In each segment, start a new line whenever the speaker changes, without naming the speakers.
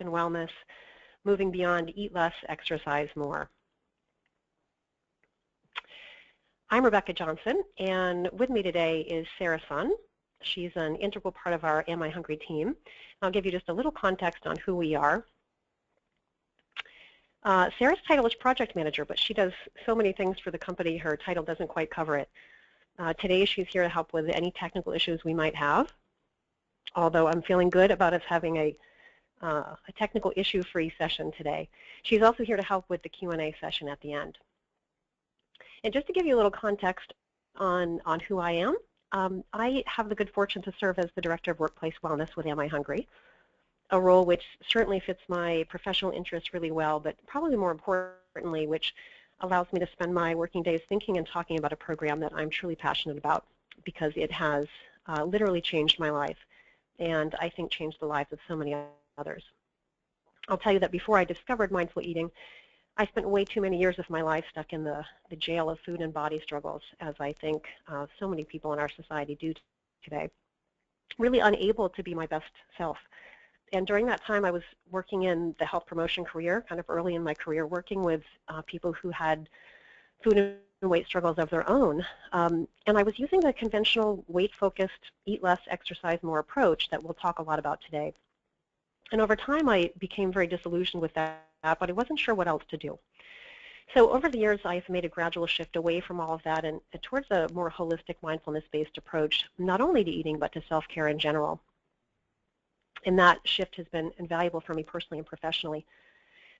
and wellness, moving beyond eat less, exercise more. I'm Rebecca Johnson, and with me today is Sarah Sun. She's an integral part of our Am I Hungry team. I'll give you just a little context on who we are. Sarah's title is project manager, but she does so many things for the company, her title doesn't quite cover it. Today she's here to help with any technical issues we might have, although I'm feeling good about us having a technical issue-free session today. She's also here to help with the Q&A session at the end. And just to give you a little context on who I am, I have the good fortune to serve as the Director of Workplace Wellness with Am I Hungry, a role which certainly fits my professional interests really well, but probably more importantly, which allows me to spend my working days thinking and talking about a program that I'm truly passionate about, because it has literally changed my life, and I think changed the lives of so many others. I'll tell you that before I discovered mindful eating, I spent way too many years of my life stuck in the jail of food and body struggles, as I think so many people in our society do today, really unable to be my best self. And during that time, I was working in the health promotion career, kind of early in my career, working with people who had food and weight struggles of their own. And I was using the conventional weight-focused, eat less, exercise more approach that we'll talk a lot about today. And over time, I became very disillusioned with that, but I wasn't sure what else to do. So over the years, I've made a gradual shift away from all of that and towards a more holistic, mindfulness-based approach, not only to eating, but to self-care in general. And that shift has been invaluable for me personally and professionally.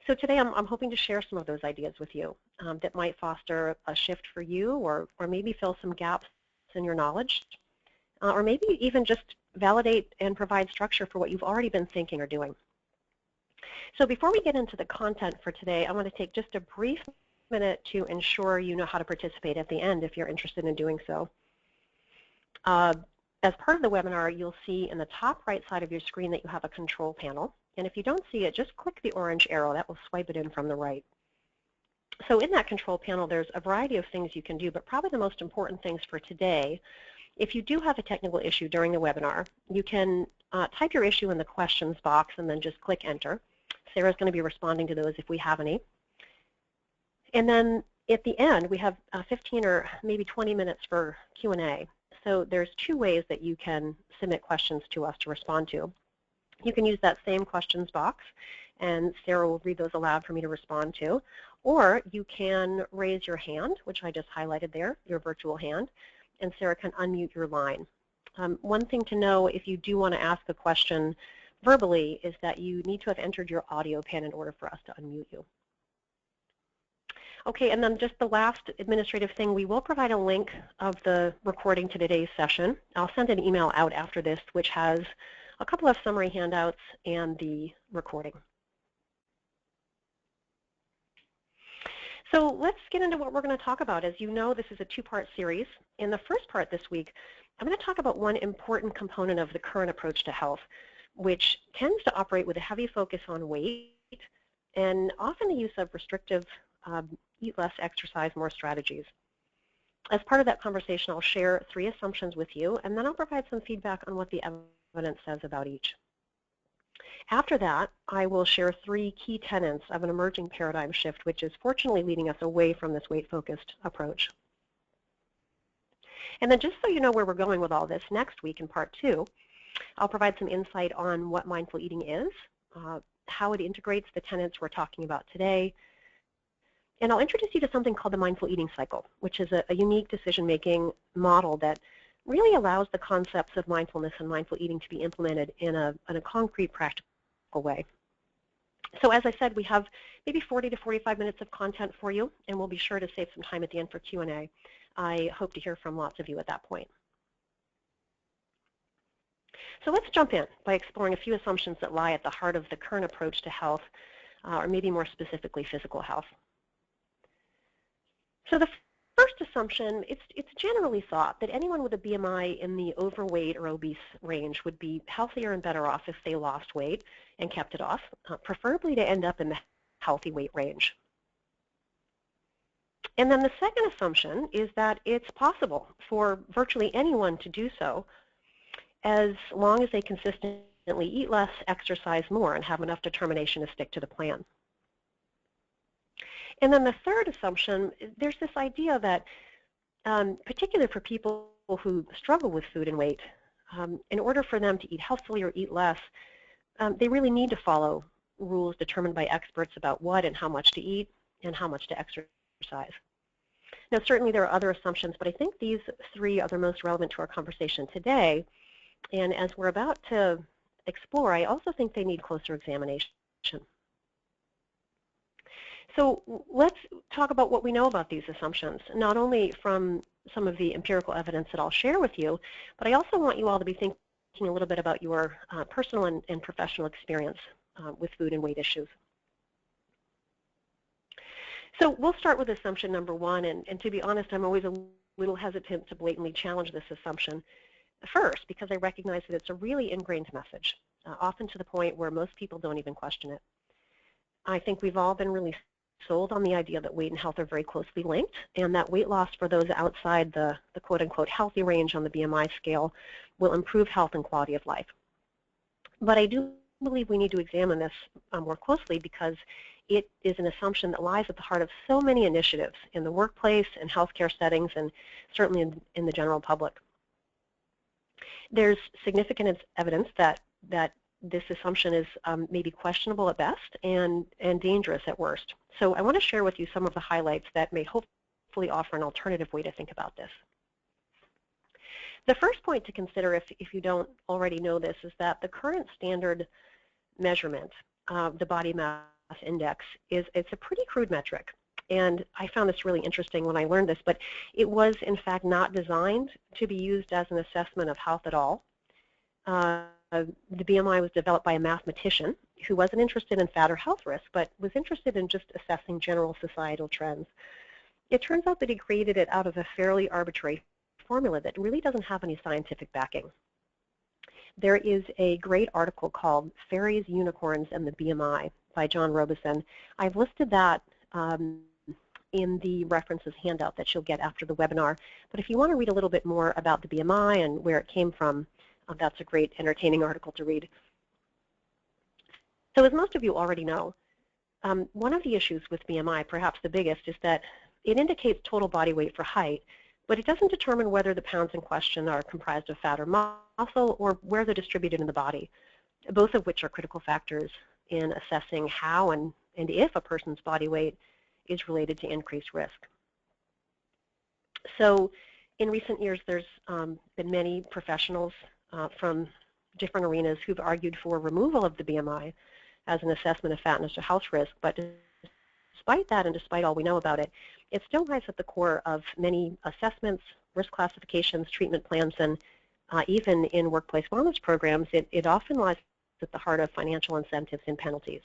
So today I'm hoping to share some of those ideas with you that might foster a shift for you, or maybe fill some gaps in your knowledge, or maybe even just validate and provide structure for what you've already been thinking or doing. So before we get into the content for today, I want to take just a brief minute to ensure you know how to participate at the end if you're interested in doing so. As part of the webinar, you'll see in the top right side of your screen that you have a control panel. And if you don't see it, just click the orange arrow. That will swipe it in from the right. So in that control panel, there's a variety of things you can do, but probably the most important things for today, if you do have a technical issue during the webinar, you can type your issue in the questions box and then just click enter. Sarah's going to be responding to those if we have any. And then at the end, we have 15 or maybe 20 minutes for Q&A. So there's two ways that you can submit questions to us to respond to. You can use that same questions box, and Sarah will read those aloud for me to respond to. Or you can raise your hand, which I just highlighted there, your virtual hand, and Sarah can unmute your line. One thing to know if you do want to ask a question verbally is that you need to have entered your audio PIN in order for us to unmute you. Okay, and then just the last administrative thing, we will provide a link of the recording to today's session. I'll send an email out after this, which has a couple of summary handouts and the recording. So let's get into what we're going to talk about. As you know, this is a two-part series. In the first part this week, I'm going to talk about one important component of the current approach to health, which tends to operate with a heavy focus on weight and often the use of restrictive eat less, exercise more strategies. As part of that conversation, I'll share 3 assumptions with you, and then I'll provide some feedback on what the evidence says about each. After that, I will share 3 key tenets of an emerging paradigm shift, which is fortunately leading us away from this weight-focused approach. And then just so you know where we're going with all this, next week in part 2, I'll provide some insight on what mindful eating is, how it integrates the tenets we're talking about today, and I'll introduce you to something called the mindful eating cycle, which is a unique decision-making model that really allows the concepts of mindfulness and mindful eating to be implemented in a concrete, practical way. So as I said, we have maybe 40 to 45 minutes of content for you, and we'll be sure to save some time at the end for Q&A. I hope to hear from lots of you at that point. So let's jump in by exploring a few assumptions that lie at the heart of the current approach to health, or maybe more specifically physical health. So the first assumption, it's generally thought that anyone with a BMI in the overweight or obese range would be healthier and better off if they lost weight and kept it off, preferably to end up in the healthy weight range. And then the second assumption is that it's possible for virtually anyone to do so as long as they consistently eat less, exercise more, and have enough determination to stick to the plan. And then the third assumption, there's this idea that, particularly for people who struggle with food and weight, in order for them to eat healthfully or eat less, they really need to follow rules determined by experts about what and how much to eat and how much to exercise. Now, certainly there are other assumptions, but I think these three are the most relevant to our conversation today. And as we're about to explore, I also think they need closer examination. So let's talk about what we know about these assumptions, not only from some of the empirical evidence that I'll share with you, but I also want you all to be thinking a little bit about your personal and professional experience with food and weight issues. So we'll start with assumption number one, and to be honest, I'm always a little hesitant to blatantly challenge this assumption first, because I recognize that it's a really ingrained message, often to the point where most people don't even question it. I think we've all been really sold on the idea that weight and health are very closely linked, and that weight loss for those outside the quote-unquote healthy range on the BMI scale will improve health and quality of life. But I do believe we need to examine this more closely, because it is an assumption that lies at the heart of so many initiatives in the workplace and healthcare settings, and certainly in the general public. There's significant evidence that this assumption is maybe questionable at best and dangerous at worst. So I want to share with you some of the highlights that may hopefully offer an alternative way to think about this. The first point to consider, if you don't already know this, is that the current standard measurement of the body mass index it's a pretty crude metric. And I found this really interesting when I learned this, but it was in fact not designed to be used as an assessment of health at all. The BMI was developed by a mathematician who wasn't interested in fat or health risk, but was interested in just assessing general societal trends. It turns out that he created it out of a fairly arbitrary formula that really doesn't have any scientific backing. There is a great article called Fairies, Unicorns, and the BMI by John Robeson. I've listed that in the references handout that you'll get after the webinar. But if you want to read a little bit more about the BMI and where it came from, that's a great, entertaining article to read. So as most of you already know, one of the issues with BMI, perhaps the biggest, is that it indicates total body weight for height, but it doesn't determine whether the pounds in question are comprised of fat or muscle, or where they're distributed in the body, both of which are critical factors in assessing how and if a person's body weight is related to increased risk. So in recent years, there's been many professionals from different arenas who've argued for removal of the BMI as an assessment of fatness or health risk, but despite that and despite all we know about it, it still lies at the core of many assessments, risk classifications, treatment plans, and even in workplace wellness programs, it often lies at the heart of financial incentives and penalties.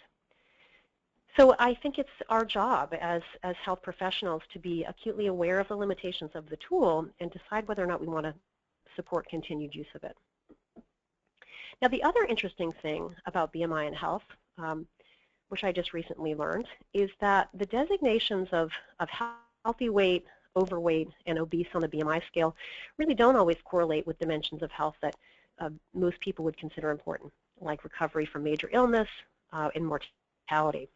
So I think it's our job as health professionals to be acutely aware of the limitations of the tool and decide whether or not we want to support continued use of it. Now, the other interesting thing about BMI and health, which I just recently learned, is that the designations of healthy weight, overweight, and obese on the BMI scale really don't always correlate with dimensions of health that most people would consider important, like recovery from major illness and mortality.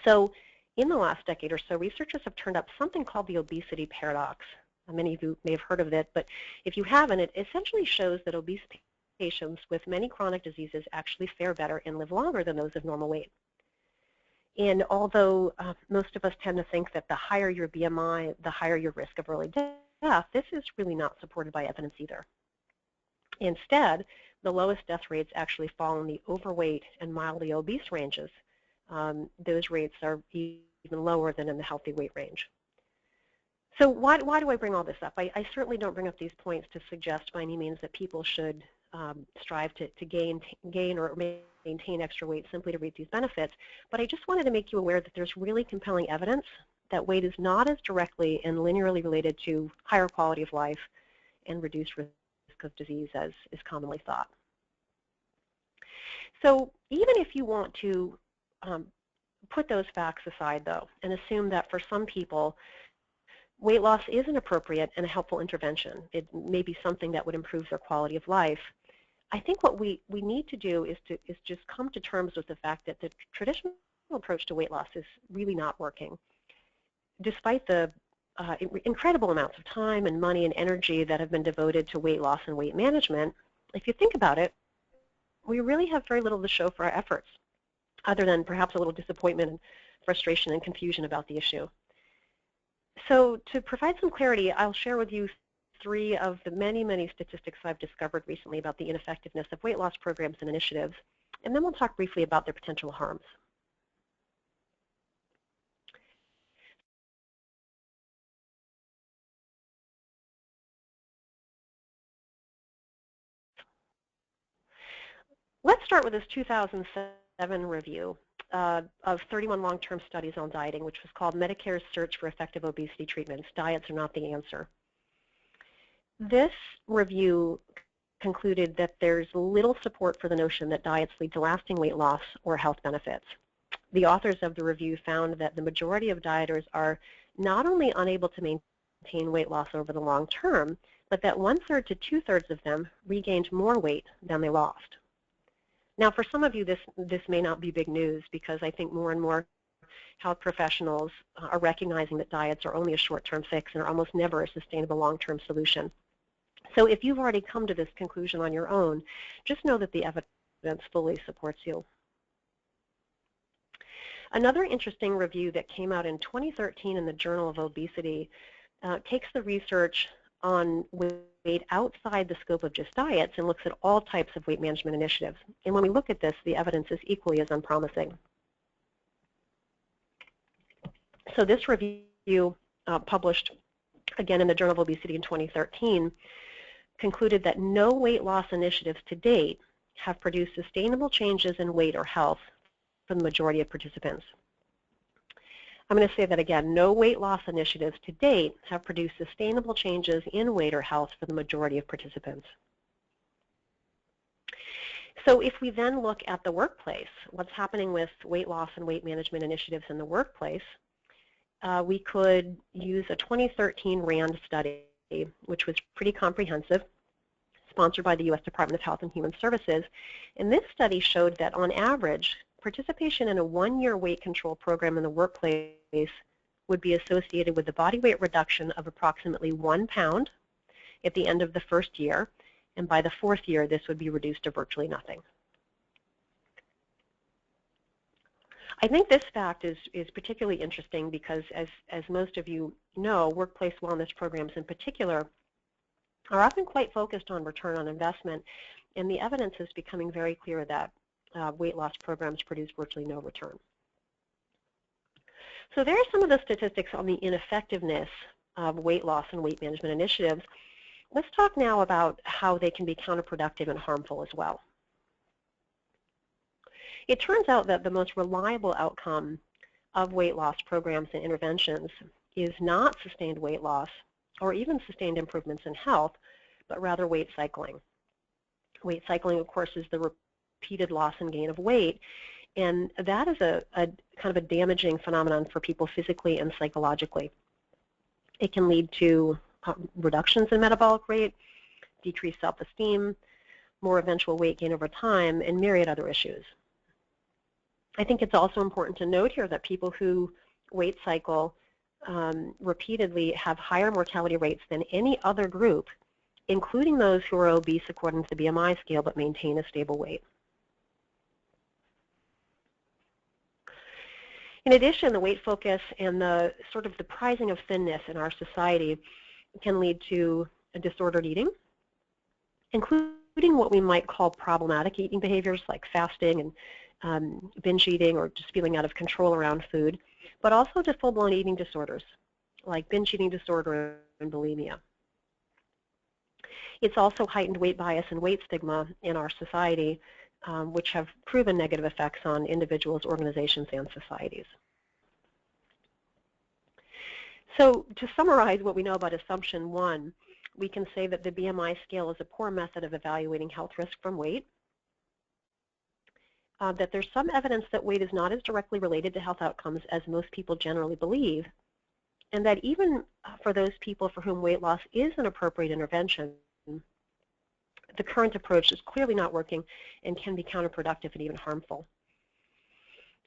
So in the last decade or so, researchers have turned up something called the obesity paradox. Many of you may have heard of it, but if you haven't, it essentially shows that obese patients with many chronic diseases actually fare better and live longer than those of normal weight. And although most of us tend to think that the higher your BMI, the higher your risk of early death, this is really not supported by evidence either. Instead, the lowest death rates actually fall in the overweight and mildly obese ranges. Those rates are even lower than in the healthy weight range. So why do I bring all this up? I certainly don't bring up these points to suggest by any means that people should strive to gain or maintain extra weight simply to reap these benefits, but I just wanted to make you aware that there's really compelling evidence that weight is not as directly and linearly related to higher quality of life and reduced risk of disease as is commonly thought. So even if you want to put those facts aside, though, and assume that for some people, weight loss is an appropriate and a helpful intervention. It may be something that would improve their quality of life. I think what we need to do is just come to terms with the fact that the traditional approach to weight loss is really not working. Despite the incredible amounts of time and money and energy that have been devoted to weight loss and weight management, if you think about it, we really have very little to show for our efforts, other than perhaps a little disappointment and frustration and confusion about the issue. So to provide some clarity, I'll share with you 3 of the many, many statistics I've discovered recently about the ineffectiveness of weight loss programs and initiatives, and then we'll talk briefly about their potential harms. Let's start with this 2007 review of 31 long-term studies on dieting, which was called Medicare's Search for Effective Obesity Treatments, Diets Are Not the Answer. This review concluded that there's little support for the notion that diets lead to lasting weight loss or health benefits. The authors of the review found that the majority of dieters are not only unable to maintain weight loss over the long term, but that 1/3 to 2/3 of them regained more weight than they lost. Now, for some of you, this may not be big news, because I think more and more health professionals are recognizing that diets are only a short-term fix and are almost never a sustainable long-term solution. So if you've already come to this conclusion on your own, just know that the evidence fully supports you. Another interesting review that came out in 2013 in the Journal of Obesity takes the research on weight outside the scope of just diets and looks at all types of weight management initiatives. And when we look at this, the evidence is equally as unpromising. So this review, published again in the Journal of Obesity in 2013, concluded that no weight loss initiatives to date have produced sustainable changes in weight or health for the majority of participants. I'm going to say that again. No weight loss initiatives to date have produced sustainable changes in weight or health for the majority of participants. So if we then look at the workplace, what's happening with weight loss and weight management initiatives in the workplace, we could use a 2013 RAND study, which was pretty comprehensive, sponsored by the U.S. Department of Health and Human Services. And this study showed that on average, participation in a 1-year weight control program in the workplace would be associated with a body weight reduction of approximately 1 pound at the end of the first year, and by the 4th year, this would be reduced to virtually nothing. I think this fact is particularly interesting because, as most of you know, workplace wellness programs in particular are often quite focused on return on investment, and the evidence is becoming very clear that weight loss programs produce virtually no return. So there are some of the statistics on the ineffectiveness of weight loss and weight management initiatives. Let's talk now about how they can be counterproductive and harmful as well. It turns out that the most reliable outcome of weight loss programs and interventions is not sustained weight loss or even sustained improvements in health, but rather weight cycling. Weight cycling, of course, is the repeated loss and gain of weight, and that is a kind of a damaging phenomenon for people physically and psychologically. It can lead to reductions in metabolic rate, decreased self-esteem, more eventual weight gain over time, and myriad other issues. I think it's also important to note here that people who weight cycle repeatedly have higher mortality rates than any other group, including those who are obese according to the BMI scale but maintain a stable weight. In addition, the weight focus and the sort of the prizing of thinness in our society can lead to disordered eating, including what we might call problematic eating behaviors like fasting and binge eating or just feeling out of control around food, but also to full-blown eating disorders like binge eating disorder and bulimia. It's also heightened weight bias and weight stigma in our society, which have proven negative effects on individuals, organizations, and societies. So to summarize what we know about assumption 1, we can say that the BMI scale is a poor method of evaluating health risk from weight, that there's some evidence that weight is not as directly related to health outcomes as most people generally believe, and that even for those people for whom weight loss is an appropriate intervention, the current approach is clearly not working and can be counterproductive and even harmful.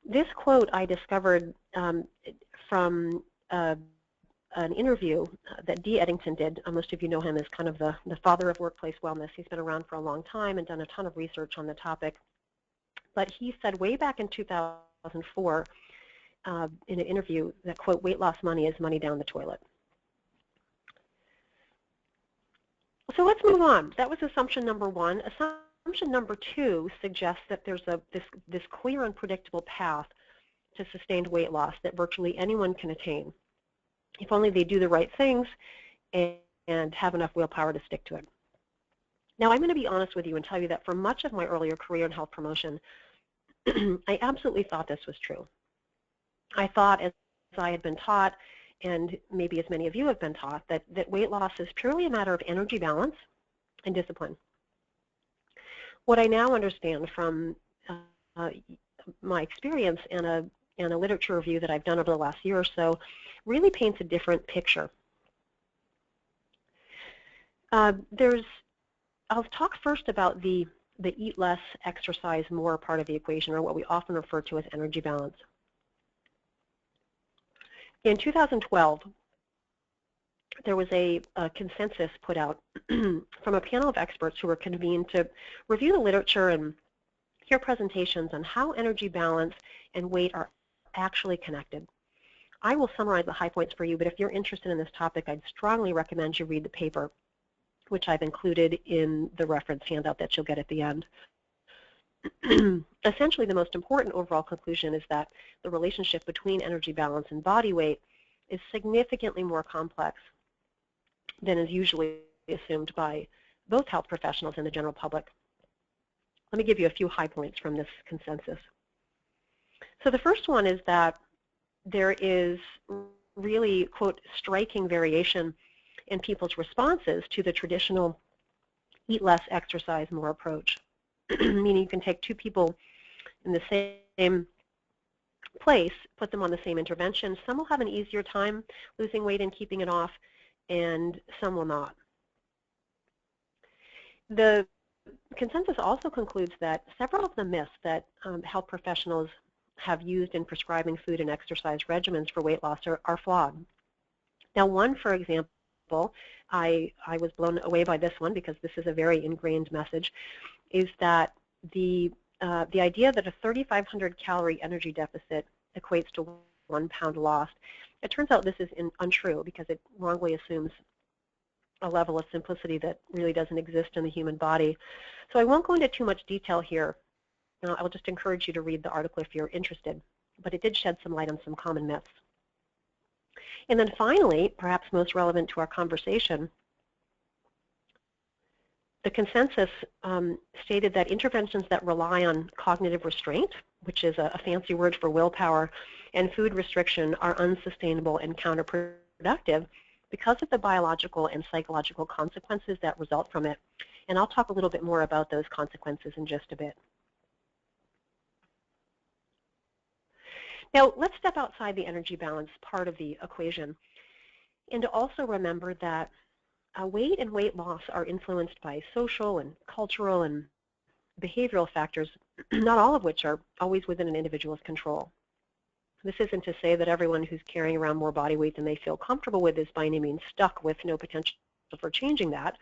This quote I discovered from an interview that Dee Eddington did. Most of you know him as kind of the father of workplace wellness. He's been around for a long time and done a ton of research on the topic. But he said way back in 2004 in an interview that, quote, weight loss money is money down the toilet. So let's move on. That was assumption number one. Assumption number two suggests that there's this clear and predictable path to sustained weight loss that virtually anyone can attain, if only they do the right things and have enough willpower to stick to it. Now, I'm going to be honest with you and tell you that for much of my earlier career in health promotion, I absolutely thought this was true. I thought, as I had been taught, and maybe as many of you have been taught, that weight loss is purely a matter of energy balance and discipline. What I now understand from my experience and a literature review that I've done over the last year or so really paints a different picture. I'll talk first about the eat less, exercise more part of the equation, or what we often refer to as energy balance. In 2012, there was a consensus put out from a panel of experts who were convened to review the literature and hear presentations on how energy balance and weight are actually connected. I will summarize the high points for you, but if you're interested in this topic, I'd strongly recommend you read the paper, which I've included in the reference handout that you'll get at the end. Essentially, the most important overall conclusion is that the relationship between energy balance and body weight is significantly more complex than is usually assumed by both health professionals and the general public. Let me give you a few high points from this consensus. So the first one is that there is really, quote, striking variation in people's responses to the traditional eat less, exercise more approach. Meaning you can take two people in the same place, put them on the same intervention. Some will have an easier time losing weight and keeping it off, and some will not. The consensus also concludes that several of the myths that health professionals have used in prescribing food and exercise regimens for weight loss are flawed. Now, one, for example, I was blown away by this one because this is a very ingrained message, is that the idea that a 3,500 calorie energy deficit equates to 1 pound lost. It turns out this is untrue because it wrongly assumes a level of simplicity that really doesn't exist in the human body. So I won't go into too much detail here. I will just encourage you to read the article if you're interested, but it did shed some light on some common myths. And then finally, perhaps most relevant to our conversation, the consensus stated that interventions that rely on cognitive restraint, which is a fancy word for willpower, and food restriction are unsustainable and counterproductive because of the biological and psychological consequences that result from it. And I'll talk a little bit more about those consequences in just a bit. Now, let's step outside the energy balance part of the equation and to also remember that weight and weight loss are influenced by social and cultural and behavioral factors, not all of which are always within an individual's control. This isn't to say that everyone who's carrying around more body weight than they feel comfortable with is by any means stuck with no potential for changing that,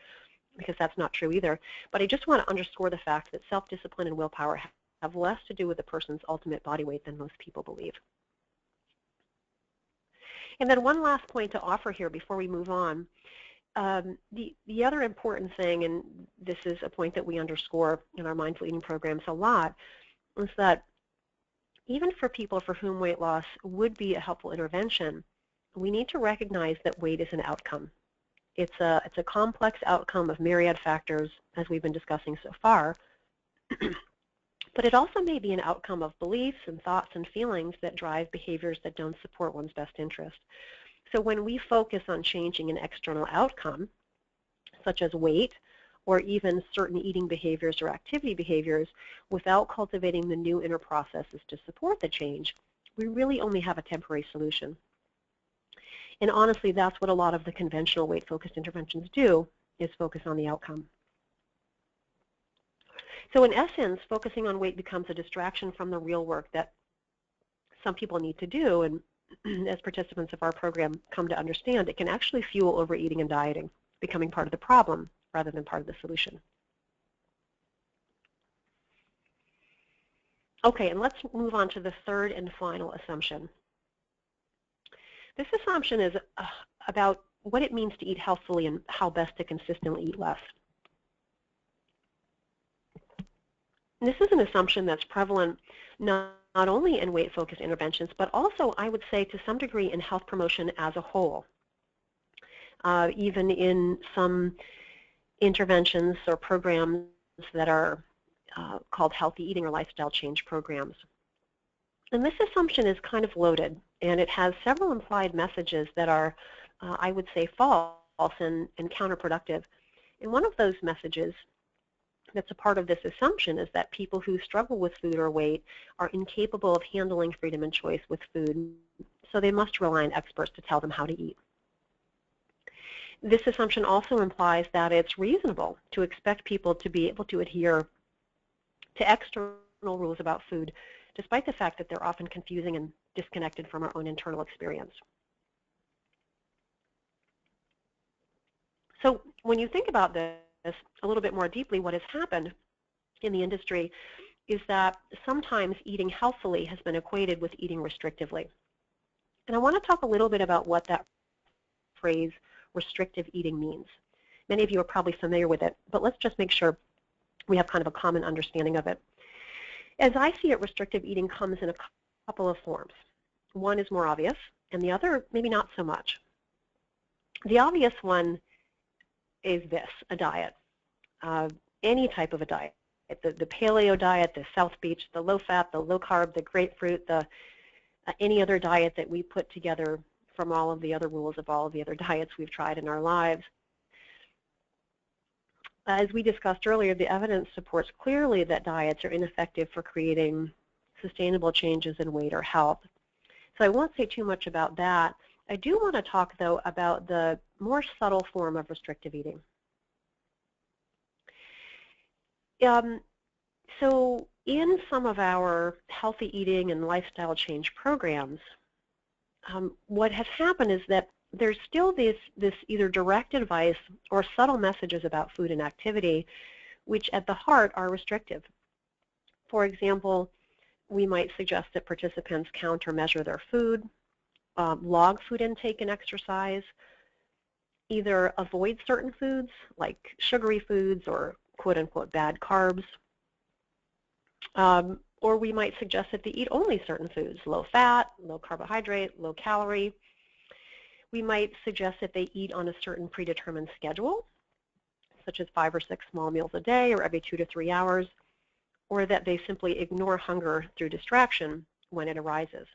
because that's not true either. But I just want to underscore the fact that self-discipline and willpower have less to do with a person's ultimate body weight than most people believe. And then one last point to offer here before we move on. The other important thing, and this is a point that we underscore in our mindful eating programs a lot, is that even for people for whom weight loss would be a helpful intervention, we need to recognize that weight is an outcome. It's a complex outcome of myriad factors, as we've been discussing so far, but it also may be an outcome of beliefs and thoughts and feelings that drive behaviors that don't support one's best interest. So when we focus on changing an external outcome, such as weight, or even certain eating behaviors or activity behaviors, without cultivating the new inner processes to support the change, we really only have a temporary solution. And honestly, that's what a lot of the conventional weight-focused interventions do, is focus on the outcome. So in essence, focusing on weight becomes a distraction from the real work that some people need to do, and as participants of our program come to understand, it can actually fuel overeating and dieting, becoming part of the problem rather than part of the solution. Okay, and let's move on to the third and final assumption. This assumption is about what it means to eat healthfully and how best to consistently eat less. This is an assumption that's prevalent not only in weight-focused interventions, but also, I would say, to some degree in health promotion as a whole. Even in some interventions or programs that are called healthy eating or lifestyle change programs. And this assumption is kind of loaded, and it has several implied messages that are, I would say, false and counterproductive. And one of those messages that's a part of this assumption is that people who struggle with food or weight are incapable of handling freedom and choice with food, so they must rely on experts to tell them how to eat. This assumption also implies that it's reasonable to expect people to be able to adhere to external rules about food, despite the fact that they're often confusing and disconnected from our own internal experience. So when you think about this a little bit more deeply, what has happened in the industry is that sometimes eating healthfully has been equated with eating restrictively. And I want to talk a little bit about what that phrase restrictive eating means. Many of you are probably familiar with it, but let's just make sure we have kind of a common understanding of it. As I see it, restrictive eating comes in a couple of forms. One is more obvious, and the other maybe not so much. The obvious one is this, a diet, any type of a diet. The paleo diet, the South Beach, the low-fat, the low-carb, the grapefruit, any other diet that we put together from all of the other rules of all of the other diets we've tried in our lives. As we discussed earlier, the evidence supports clearly that diets are ineffective for creating sustainable changes in weight or health. So I won't say too much about that. I do want to talk, though, about the more subtle form of restrictive eating. So in some of our healthy eating and lifestyle change programs, what has happened is that there's still this either direct advice or subtle messages about food and activity, which at the heart are restrictive. For example, we might suggest that participants count or measure their food, log food intake and exercise, either avoid certain foods like sugary foods or quote-unquote bad carbs, or we might suggest that they eat only certain foods, low fat, low carbohydrate, low calorie. We might suggest that they eat on a certain predetermined schedule, such as 5 or 6 small meals a day or every 2 to 3 hours, or that they simply ignore hunger through distraction when it arises.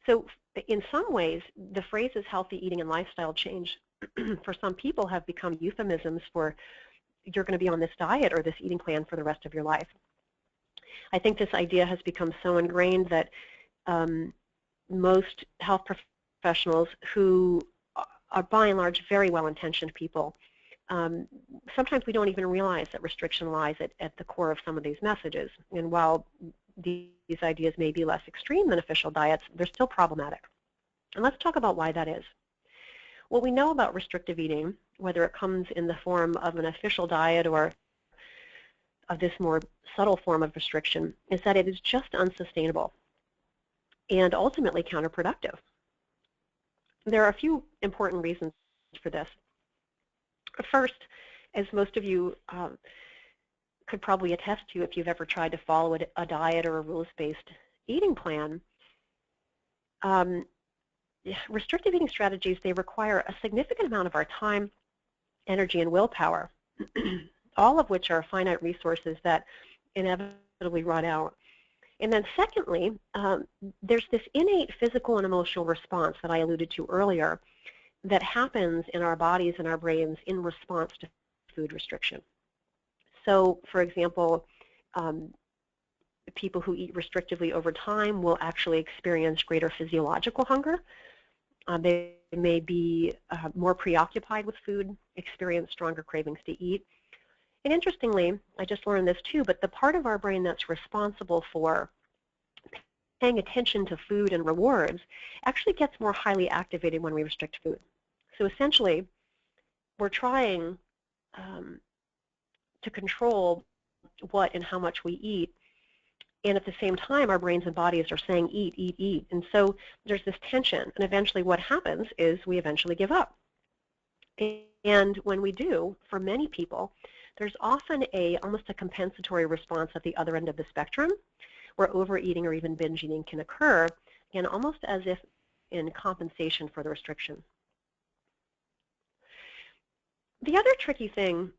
So in some ways, the phrases healthy eating and lifestyle change for some people have become euphemisms for you're going to be on this diet or this eating plan for the rest of your life. I think this idea has become so ingrained that most health professionals who are by and large very well-intentioned people, sometimes we don't even realize that restriction lies at the core of some of these messages. And while these ideas may be less extreme than official diets, they're still problematic. And let's talk about why that is. What we know about restrictive eating, whether it comes in the form of an official diet or of this more subtle form of restriction, is that it is just unsustainable and ultimately counterproductive. There are a few important reasons for this. First, as most of you could probably attest to if you've ever tried to follow a diet or a rules-based eating plan, restrictive eating strategies, they require a significant amount of our time, energy, and willpower, all of which are finite resources that inevitably run out. And then secondly, there's this innate physical and emotional response that I alluded to earlier that happens in our bodies and our brains in response to food restriction. So, for example, people who eat restrictively over time will actually experience greater physiological hunger. They may be more preoccupied with food, experience stronger cravings to eat. And interestingly, I just learned this too, but the part of our brain that's responsible for paying attention to food and rewards actually gets more highly activated when we restrict food. So essentially, we're trying to control what and how much we eat, and at the same time, our brains and bodies are saying eat, eat, eat. And so there's this tension, and eventually what happens is we eventually give up. And when we do, for many people, there's often almost a compensatory response at the other end of the spectrum, where overeating or even binge eating can occur, and almost as if in compensation for the restriction. The other tricky thing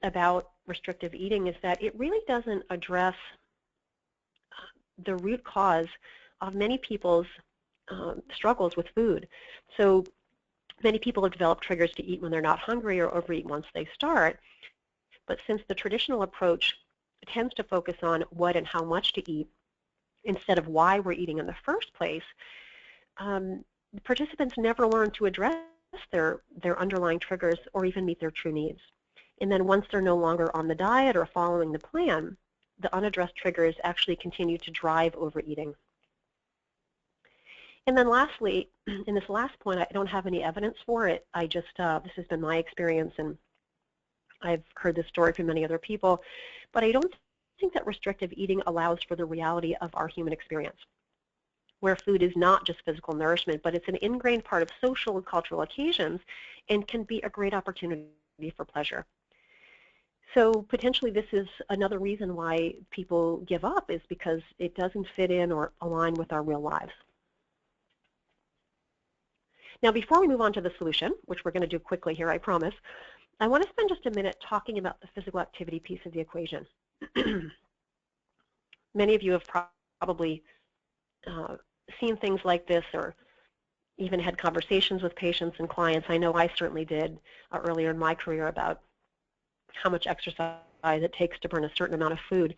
about restrictive eating is that it really doesn't address the root cause of many people's struggles with food. So many people have developed triggers to eat when they're not hungry or overeat once they start. But since the traditional approach tends to focus on what and how much to eat instead of why we're eating in the first place, participants never learn to address their underlying triggers or even meet their true needs. And then once they're no longer on the diet or following the plan, the unaddressed triggers actually continue to drive overeating. And then lastly, in this last point, I don't have any evidence for it. I just, this has been my experience, and I've heard this story from many other people, but I don't think that restrictive eating allows for the reality of our human experience, where food is not just physical nourishment, but it's an ingrained part of social and cultural occasions and can be a great opportunity for pleasure. So potentially this is another reason why people give up, is because it doesn't fit in or align with our real lives. Now, before we move on to the solution, which we're going to do quickly here, I promise, I want to spend just a minute talking about the physical activity piece of the equation. Many of you have probably seen things like this or even had conversations with patients and clients. I know I certainly did earlier in my career about how much exercise it takes to burn a certain amount of food.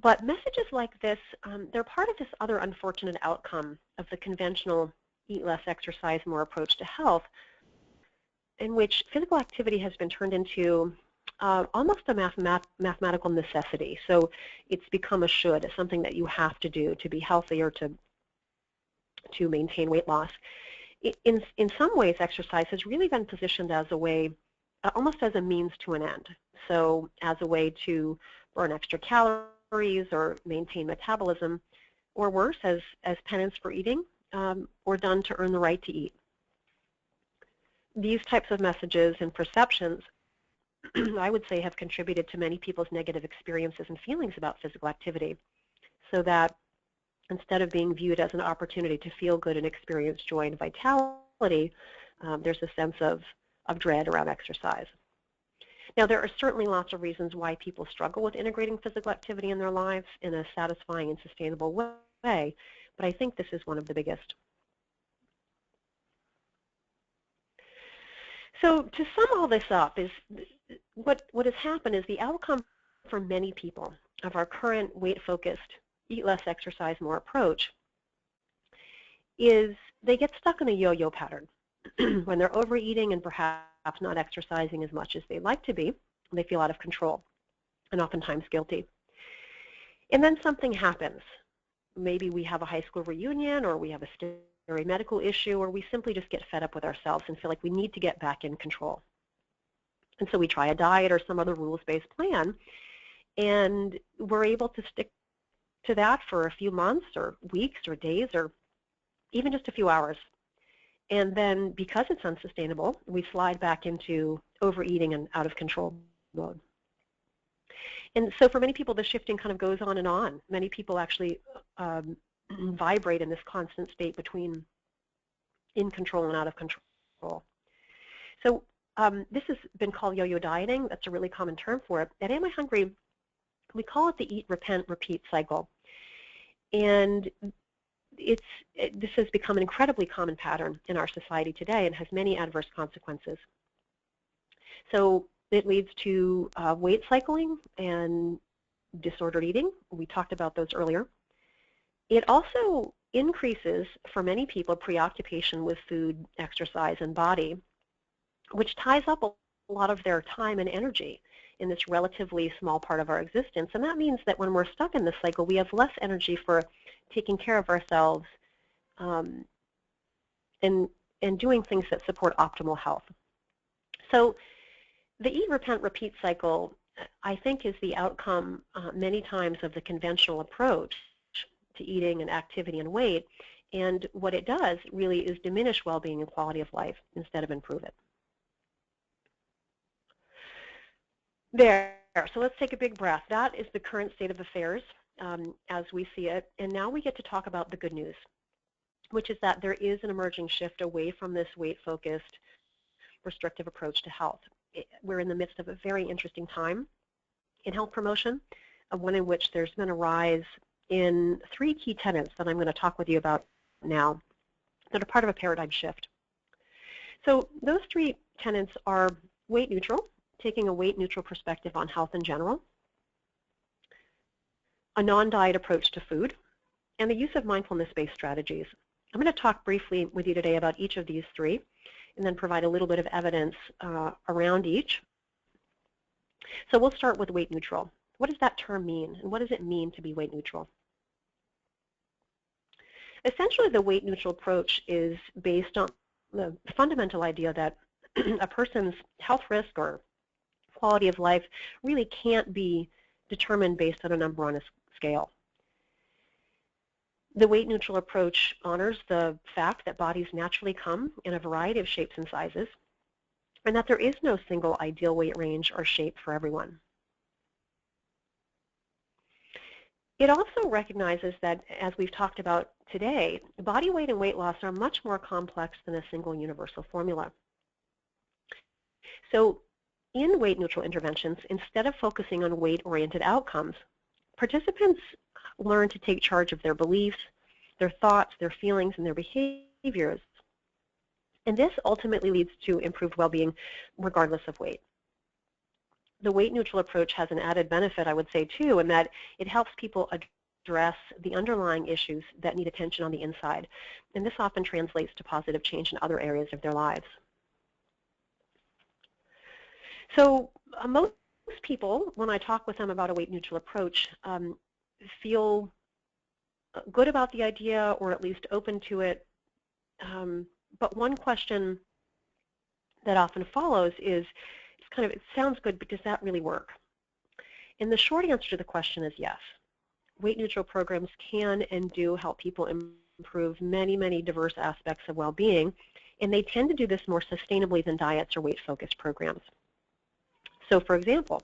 But messages like this, they're part of this other unfortunate outcome of the conventional eat less, exercise more approach to health, in which physical activity has been turned into almost a mathematical necessity. So it's become a should, something that you have to do to be healthy or to maintain weight loss. In some ways, exercise has really been positioned as a way, almost as a means to an end. So as a way to burn extra calories or maintain metabolism, or worse, as penance for eating, or done to earn the right to eat. These types of messages and perceptions, I would say, have contributed to many people's negative experiences and feelings about physical activity, so that instead of being viewed as an opportunity to feel good and experience joy and vitality, there's a sense of dread around exercise. Now, there are certainly lots of reasons why people struggle with integrating physical activity in their lives in a satisfying and sustainable way, but I think this is one of the biggest. So to sum all this up, is what has happened is the outcome for many people of our current weight-focused, eat less, exercise more approach is they get stuck in a yo-yo pattern. When they're overeating and perhaps not exercising as much as they'd like to be, they feel out of control and oftentimes guilty. And then something happens. Maybe we have a high school reunion, or we have a scary medical issue, or we simply just get fed up with ourselves and feel like we need to get back in control. And so we try a diet or some other rules-based plan, and we're able to stick to that for a few months or weeks or days or even just a few hours. And then because it's unsustainable, we slide back into overeating and out of control mode. And so for many people, the shifting kind of goes on and on. Many people actually vibrate in this constant state between in control and out of control. So this has been called yo-yo dieting. That's a really common term for it. At Am I Hungry, we call it the eat, repent, repeat cycle. And this has become an incredibly common pattern in our society today and has many adverse consequences. So it leads to weight cycling and disordered eating. We talked about those earlier. It also increases, for many people, preoccupation with food, exercise, and body, which ties up a lot of their time and energy in this relatively small part of our existence. And that means that when we're stuck in this cycle, we have less energy for taking care of ourselves um, and doing things that support optimal health. So the eat, repent, repeat cycle, I think, is the outcome many times of the conventional approach to eating and activity and weight. And what it does really is diminish well-being and quality of life instead of improve it. There. So let's take a big breath. That is the current state of affairs as we see it. And now we get to talk about the good news, which is that there is an emerging shift away from this weight-focused, restrictive approach to health. We're in the midst of a very interesting time in health promotion, one in which there's been a rise in 3 key tenets that I'm going to talk with you about now that are part of a paradigm shift. So those 3 tenets are weight neutral, taking a weight neutral perspective on health in general, a non-diet approach to food, and the use of mindfulness-based strategies. I'm going to talk briefly with you today about each of these 3 and then provide a little bit of evidence around each. So we'll start with weight neutral. What does that term mean, and what does it mean to be weight neutral? Essentially, the weight neutral approach is based on the fundamental idea that a person's health risk or quality of life really can't be determined based on a number on a scale. The weight neutral approach honors the fact that bodies naturally come in a variety of shapes and sizes, and that there is no single ideal weight range or shape for everyone. It also recognizes that, as we've talked about today, body weight and weight loss are much more complex than a single universal formula. So in weight neutral interventions, instead of focusing on weight-oriented outcomes, participants learn to take charge of their beliefs, their thoughts, their feelings, and their behaviors. And this ultimately leads to improved well-being regardless of weight. The weight neutral approach has an added benefit, I would say, too, in that it helps people address the underlying issues that need attention on the inside. And this often translates to positive change in other areas of their lives. So most people, when I talk with them about a weight neutral approach, feel good about the idea or at least open to it. But one question that often follows is, it sounds good, but does that really work? And the short answer to the question is yes. Weight neutral programs can and do help people improve many, many diverse aspects of well-being, and they tend to do this more sustainably than diets or weight-focused programs. So, for example,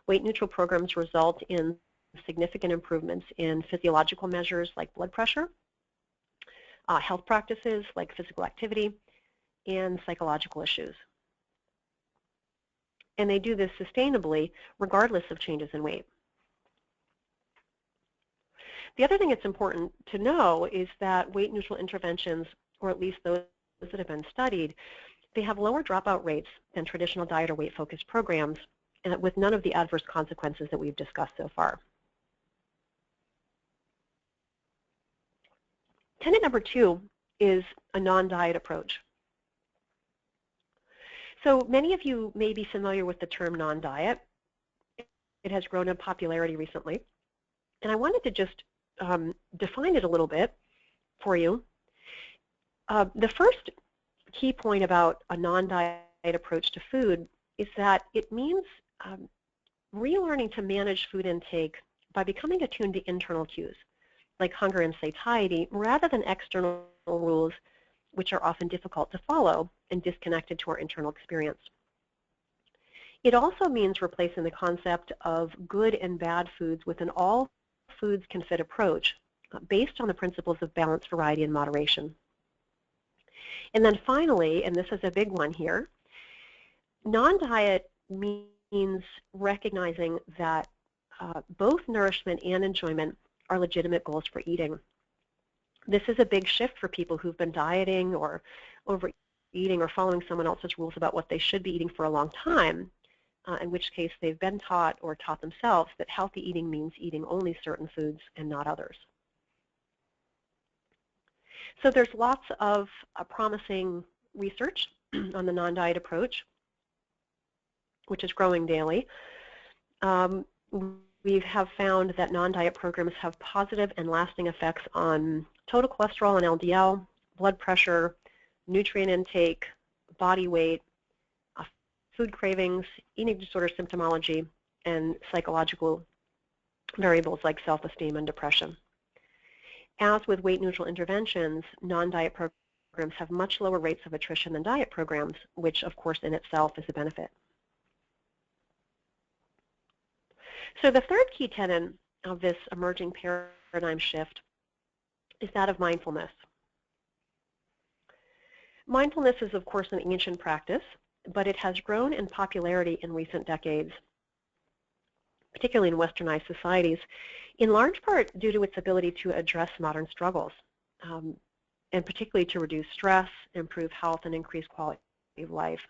weight neutral programs result in significant improvements in physiological measures like blood pressure, health practices like physical activity, and psychological issues. And they do this sustainably regardless of changes in weight. The other thing that's important to know is that weight neutral interventions, or at least those that have been studied, they have lower dropout rates than traditional diet or weight-focused programs, and with none of the adverse consequences that we've discussed so far. Tenet number 2 is a non-diet approach. So many of you may be familiar with the term non-diet. It has grown in popularity recently. And I wanted to just define it a little bit for you. The first key point about a non-diet approach to food is that it means relearning to manage food intake by becoming attuned to internal cues, like hunger and satiety, rather than external rules, which are often difficult to follow and disconnected to our internal experience. It also means replacing the concept of good and bad foods with an all foods can fit approach based on the principles of balance, variety, and moderation. And then finally, and this is a big one here, non-diet means recognizing that both nourishment and enjoyment are legitimate goals for eating. This is a big shift for people who've been dieting or overeating or following someone else's rules about what they should be eating for a long time, in which case they've been taught or taught themselves that healthy eating means eating only certain foods and not others. So there's lots of promising research on the non-diet approach. which is growing daily. We have found that non-diet programs have positive and lasting effects on total cholesterol and LDL, blood pressure, nutrient intake, body weight, food cravings, eating disorder symptomology, and psychological variables like self-esteem and depression. As with weight-neutral interventions, non-diet programs have much lower rates of attrition than diet programs, which of course in itself is a benefit. So the third key tenet of this emerging paradigm shift is that of mindfulness. Mindfulness is of course an ancient practice, but it has grown in popularity in recent decades, particularly in westernized societies, in large part due to its ability to address modern struggles, and particularly to reduce stress, improve health, and increase quality of life.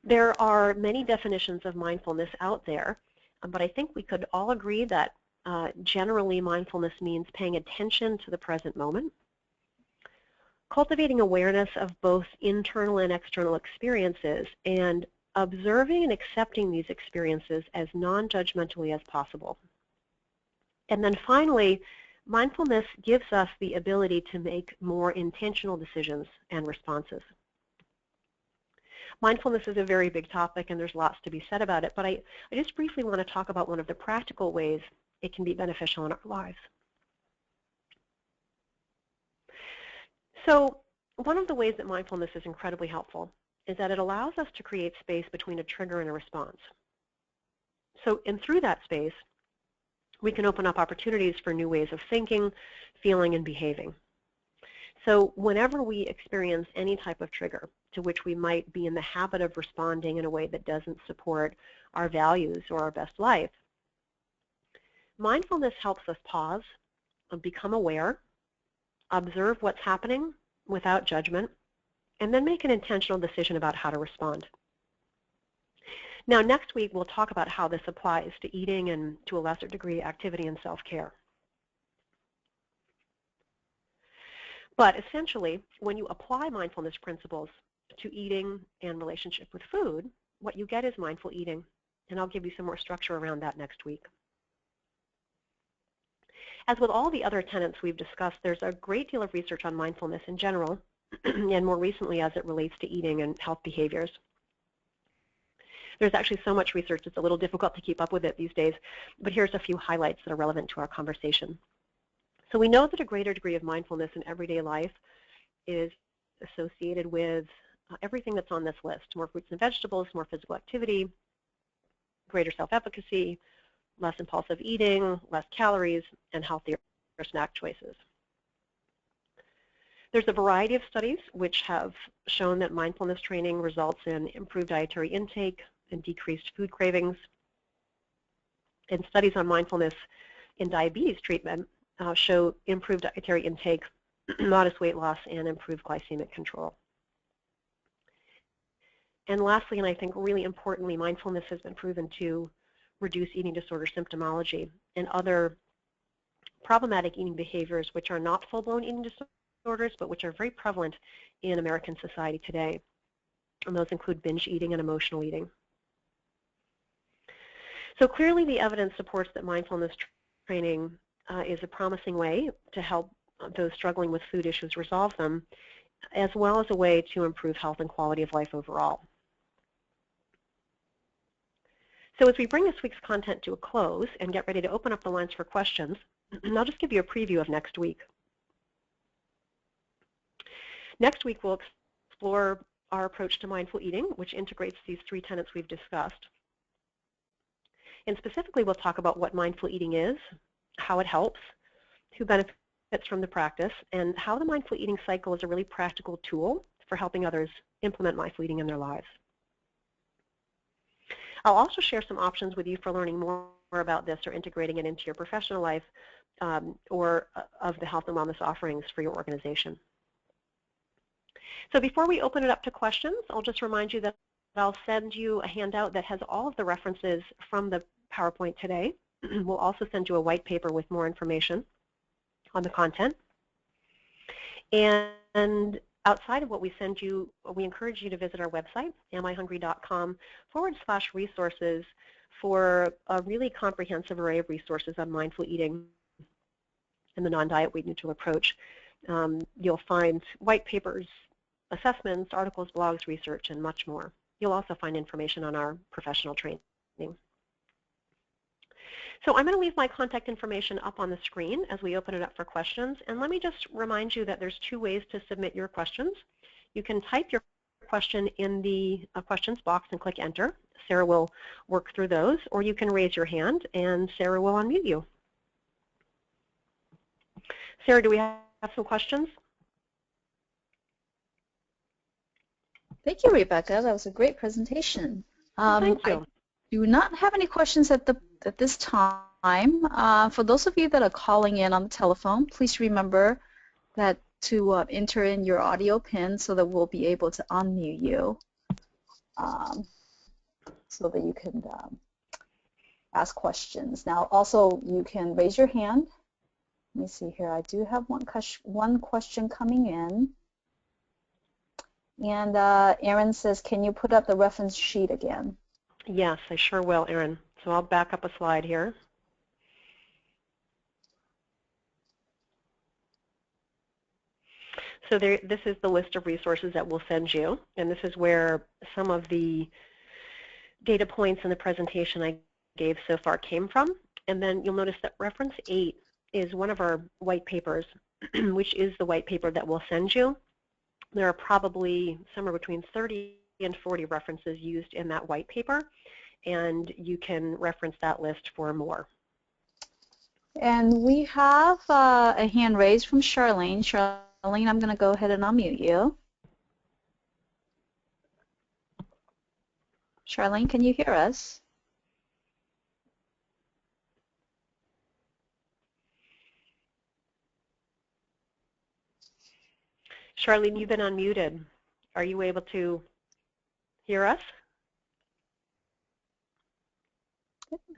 There are many definitions of mindfulness out there, but I think we could all agree that generally mindfulness means paying attention to the present moment, cultivating awareness of both internal and external experiences, and observing and accepting these experiences as non-judgmentally as possible. And then finally, mindfulness gives us the ability to make more intentional decisions and responses. Mindfulness is a very big topic, and there's lots to be said about it, but I just briefly want to talk about one of the practical ways it can be beneficial in our lives. So one of the ways that mindfulness is incredibly helpful is that it allows us to create space between a trigger and a response. So, and through that space, we can open up opportunities for new ways of thinking, feeling, and behaving. So whenever we experience any type of trigger to which we might be in the habit of responding in a way that doesn't support our values or our best life, mindfulness helps us pause, become aware, observe what's happening without judgment, and then make an intentional decision about how to respond. Now, next week, we'll talk about how this applies to eating and, to a lesser degree, activity and self-care. But essentially, when you apply mindfulness principles to eating and relationship with food, what you get is mindful eating, and I'll give you some more structure around that next week. As with all the other tenets we've discussed, there's a great deal of research on mindfulness in general, and more recently as it relates to eating and health behaviors. There's actually so much research, it's a little difficult to keep up with it these days, but here's a few highlights that are relevant to our conversation. So we know that a greater degree of mindfulness in everyday life is associated with everything that's on this list: more fruits and vegetables, more physical activity, greater self-efficacy, less impulsive eating, less calories, and healthier snack choices. There's a variety of studies which have shown that mindfulness training results in improved dietary intake and decreased food cravings. And studies on mindfulness in diabetes treatment show improved dietary intake, modest weight loss, and improved glycemic control. And lastly, and I think really importantly, mindfulness has been proven to reduce eating disorder symptomology and other problematic eating behaviors which are not full-blown eating disorders, but which are very prevalent in American society today. And those include binge eating and emotional eating. So clearly the evidence supports that mindfulness training is a promising way to help those struggling with food issues resolve them, as well as a way to improve health and quality of life overall. So as we bring this week's content to a close and get ready to open up the lines for questions, I'll just give you a preview of next week. Next week we'll explore our approach to mindful eating, which integrates these three tenets we've discussed. And specifically we'll talk about what mindful eating is, how it helps, who benefits from the practice, and how the mindful eating cycle is a really practical tool for helping others implement mindful eating in their lives. I'll also share some options with you for learning more about this or integrating it into your professional life or of the health and wellness offerings for your organization. So before we open it up to questions, I'll just remind you that I'll send you a handout that has all of the references from the PowerPoint today. We'll also send you a white paper with more information on the content. And outside of what we send you, we encourage you to visit our website, amihungry.com/resources for a really comprehensive array of resources on mindful eating and the non-diet weight neutral approach. You'll find white papers, assessments, articles, blogs, research, and much more. You'll also find information on our professional training. So I'm going to leave my contact information up on the screen as we open it up for questions. And let me just remind you that there's 2 ways to submit your questions. You can type your question in the questions box and click enter. Sarah will work through those, or you can raise your hand and Sarah will unmute you. Sarah, do we have some questions?
Thank you, Rebecca. That was a great presentation.
Thank you.
I do not have any questions at this time. For those of you that are calling in on the telephone, please remember that to enter in your audio pin so that we'll be able to unmute you so that you can ask questions. Now, also, you can raise your hand. Let me see here. I do have one question coming in. And Erin says, can you put up the reference sheet again?
Yes, I sure will, Erin. So I'll back up a slide here. So this is the list of resources that we'll send you, and this is where some of the data points in the presentation I gave so far came from. And then you'll notice that reference 8 is one of our white papers, which is the white paper that we'll send you. There are probably somewhere between 30 and 40 references used in that white paper, and you can reference that list for more.
And we have a hand raised from Charlene. Charlene, I'm going to go ahead and unmute you. Charlene, can you hear us?
Charlene, you've been unmuted. Are you able to hear us?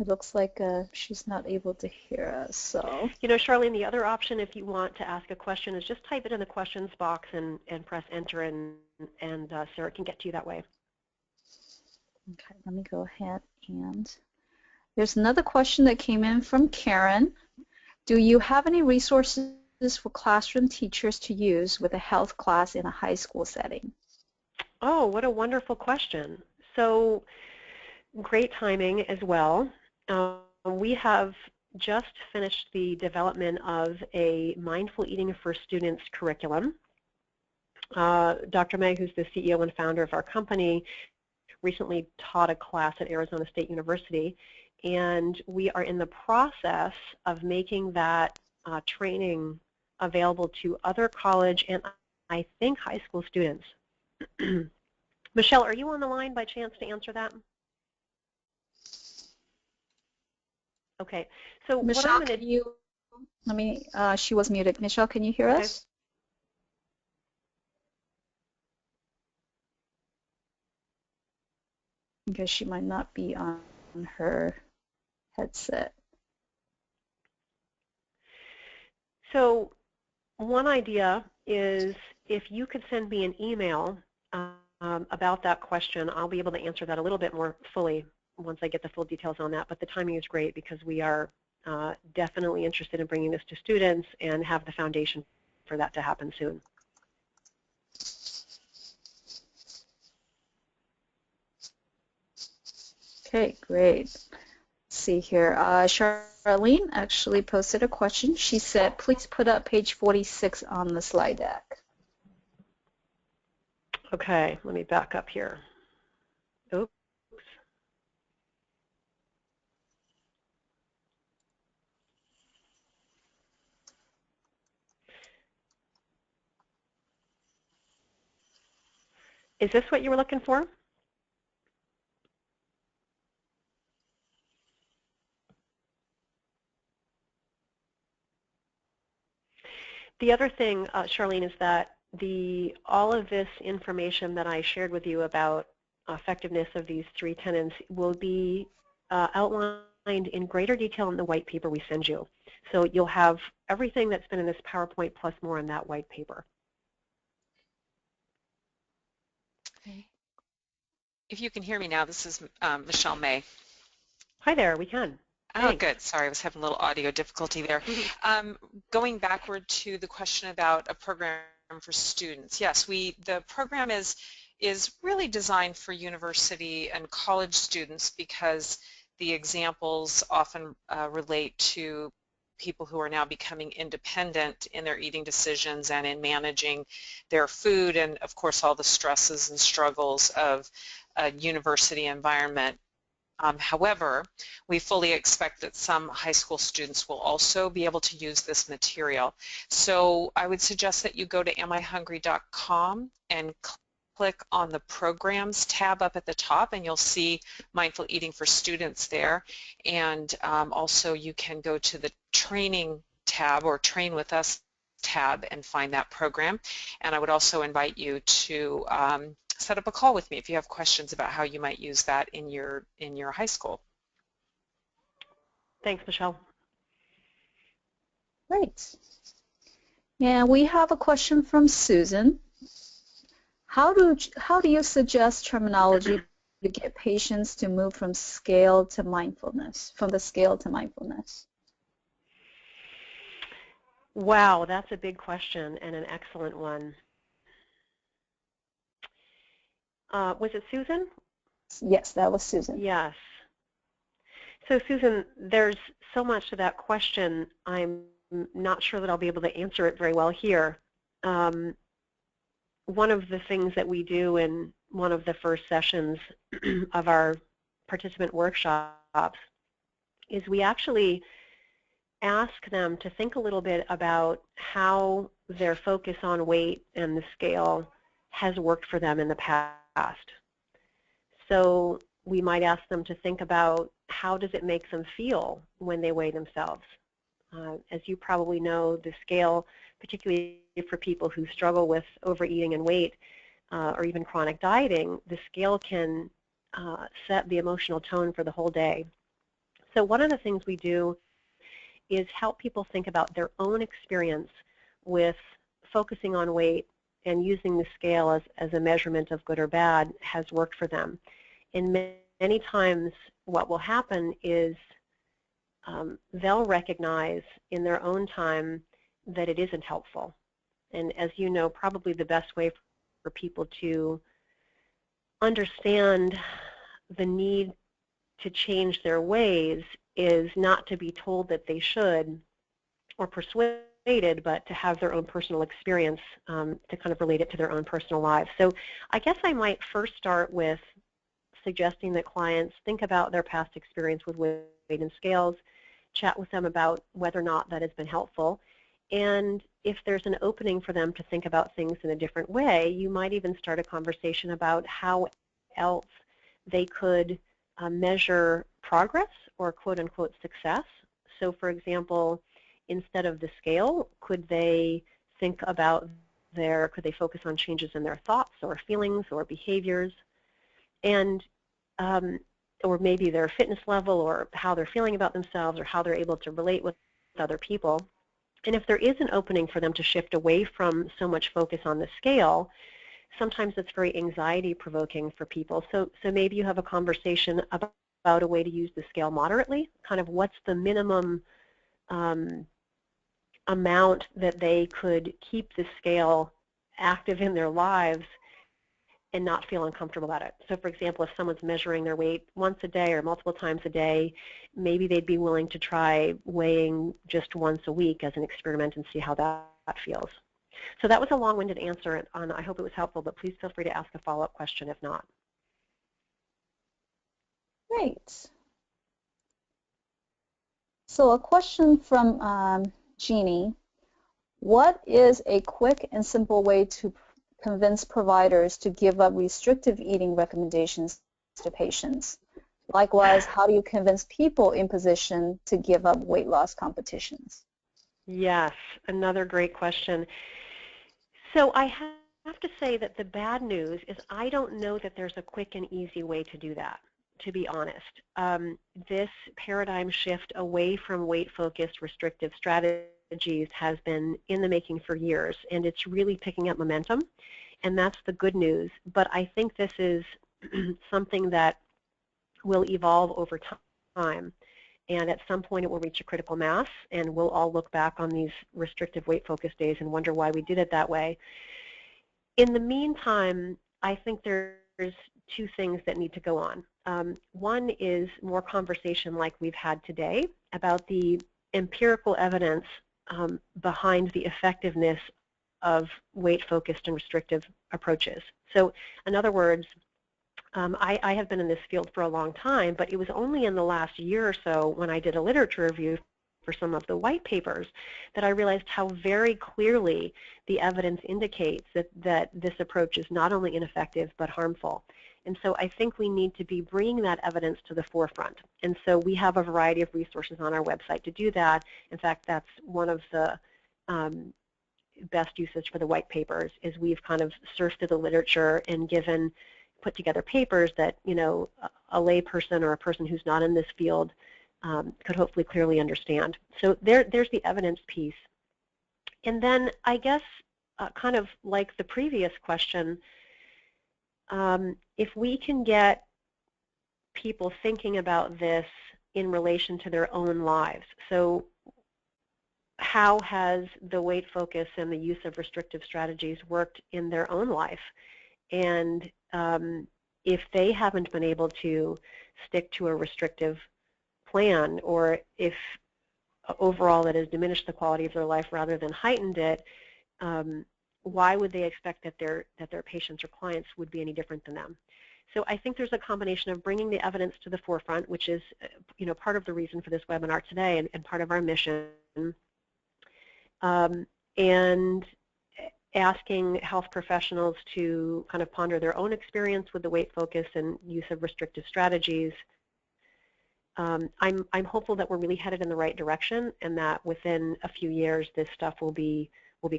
It looks like she's not able to hear us. So,
you know, Charlene, the other option if you want to ask a question is just type it in the questions box and press enter, and Sarah can get to you that way.
Okay, let me go ahead and there's another question that came in from Karen. Do you have any resources for classroom teachers to use with a health class in a high school setting?
Oh, what a wonderful question. So great timing as well. We have just finished the development of a mindful eating for students curriculum. Dr. Meg, who's the CEO and founder of our company, recently taught a class at Arizona State University, and we are in the process of making that training available to other college and I think high school students. Michelle, are you on the line by chance to answer that? Okay, so
Michelle,
what I'm going
to you, let me, she was muted. Michelle, can you hear us? Because she might not be on her headset.
So one idea is if you could send me an email about that question, I'll be able to answer that a little bit more fully once I get the full details on that. But the timing is great because we are definitely interested in bringing this to students and have the foundation for that to happen soon.
Okay, great. Let's see here. Charlene actually posted a question. She said, please put up page 46 on the slide deck.
Okay, let me back up here. Oops. Is this what you were looking for? The other thing, Charlene, is that all of this information that I shared with you about effectiveness of these 3 tenets will be outlined in greater detail in the white paper we send you. So you'll have everything that's been in this PowerPoint plus more in that white paper.
If you can hear me now, this is Michelle May.
Hi there, we can.
Oh,
Thanks.
good. Sorry, I was having a little audio difficulty there. Going backward to the question about a program for students. Yes, the program is really designed for university and college students because the examples often relate to people who are now becoming independent in their eating decisions and in managing their food, and of course all the stresses and struggles of a university environment. However, we fully expect that some high school students will also be able to use this material. So I would suggest that you go to amihungry.com and click on the Programs tab up at the top, and you'll see Mindful Eating for Students there. And also you can go to the Training tab or Train with Us tab and find that program. And I would also invite you to set up a call with me if you have questions about how you might use that in your high school.
Thanks, Michelle.
Great. And we have a question from Susan. How do you suggest terminology to get patients to move from the scale to mindfulness?
Wow, that's a big question and an excellent one. Was it Susan?
Yes, that was Susan.
Yes. So Susan, there's so much to that question, I'm not sure that I'll be able to answer it very well here. One of the things that we do in one of the first sessions of our participant workshops is we actually ask them to think a little bit about how their focus on weight and the scale has worked for them in the past. So we might ask them to think about how does it make them feel when they weigh themselves. As you probably know, the scale, particularly for people who struggle with overeating and weight or even chronic dieting, the scale can set the emotional tone for the whole day. So one of the things we do is help people think about their own experience with focusing on weight and using the scale as a measurement of good or bad has worked for them. And many times what will happen is they'll recognize in their own time that it isn't helpful. And as you know, probably the best way for people to understand the need to change their ways is not to be told that they should or persuaded, but to have their own personal experience to kind of relate it to their own personal lives. So I guess I might first start with suggesting that clients think about their past experience with weight and scales, chat with them about whether or not that has been helpful, and if there's an opening for them to think about things in a different way, you might even start a conversation about how else they could measure progress or quote-unquote success. So for example, instead of the scale, could they think about could they focus on changes in their thoughts or feelings or behaviors, and or maybe their fitness level or how they're feeling about themselves or how they're able to relate with other people. And if there is an opening for them to shift away from so much focus on the scale, sometimes it's very anxiety provoking for people. So maybe you have a conversation about a way to use the scale moderately, kind of what's the minimum amount that they could keep the scale active in their lives and not feel uncomfortable about it. So for example, if someone's measuring their weight once a day or multiple times a day, maybe they'd be willing to try weighing just once a week as an experiment and see how that feels. So that was a long-winded answer, and I hope it was helpful, but please feel free to ask a follow-up question if not.
Great. So a question from Jeannie. What is a quick and simple way to convince providers to give up restrictive eating recommendations to patients? Likewise, how do you convince people in position to give up weight loss competitions?
Yes, another great question. So I have to say that the bad news is I don't know that there's a quick and easy way to do that, to be honest. This paradigm shift away from weight-focused restrictive strategies has been in the making for years, and it's really picking up momentum, and that's the good news. But I think this is something that will evolve over time. And at some point it will reach a critical mass, and we'll all look back on these restrictive weight-focused days and wonder why we did it that way. In the meantime, I think there's two things that need to go on. One is more conversation like we've had today about the empirical evidence behind the effectiveness of weight-focused and restrictive approaches. So in other words, I have been in this field for a long time, but it was only in the last year or so when I did a literature review for some of the white papers that I realized how very clearly the evidence indicates that this approach is not only ineffective but harmful. And so I think we need to be bringing that evidence to the forefront. And so we have a variety of resources on our website to do that. In fact, that's one of the best uses for the white papers is we've kind of surfed through the literature and put together papers that, you know, a lay person or a person who's not in this field could hopefully clearly understand. So there's the evidence piece. And then I guess kind of like the previous question, if we can get people thinking about this in relation to their own lives. So how has the weight focus and the use of restrictive strategies worked in their own life? And if they haven't been able to stick to a restrictive plan, or if overall it has diminished the quality of their life rather than heightened it, why would they expect that their patients or clients would be any different than them? So I think there's a combination of bringing the evidence to the forefront, which is, you know, part of the reason for this webinar today and part of our mission, and asking health professionals to kind of ponder their own experience with the weight focus and use of restrictive strategies. I'm hopeful that we're really headed in the right direction, and that within a few years this stuff will be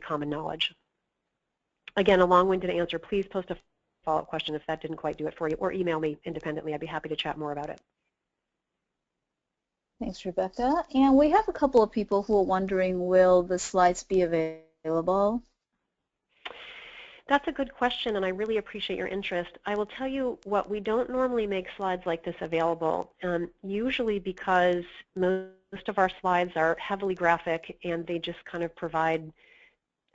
common knowledge. Again, a long-winded answer. Please post a follow-up question if that didn't quite do it for you, or email me independently. I'd be happy to chat more about it.
Thanks, Rebecca. And we have a couple of people who are wondering, will the slides be available?
That's a good question, and I really appreciate your interest. I will tell you what, we don't normally make slides like this available, usually because most of our slides are heavily graphic and they just kind of provide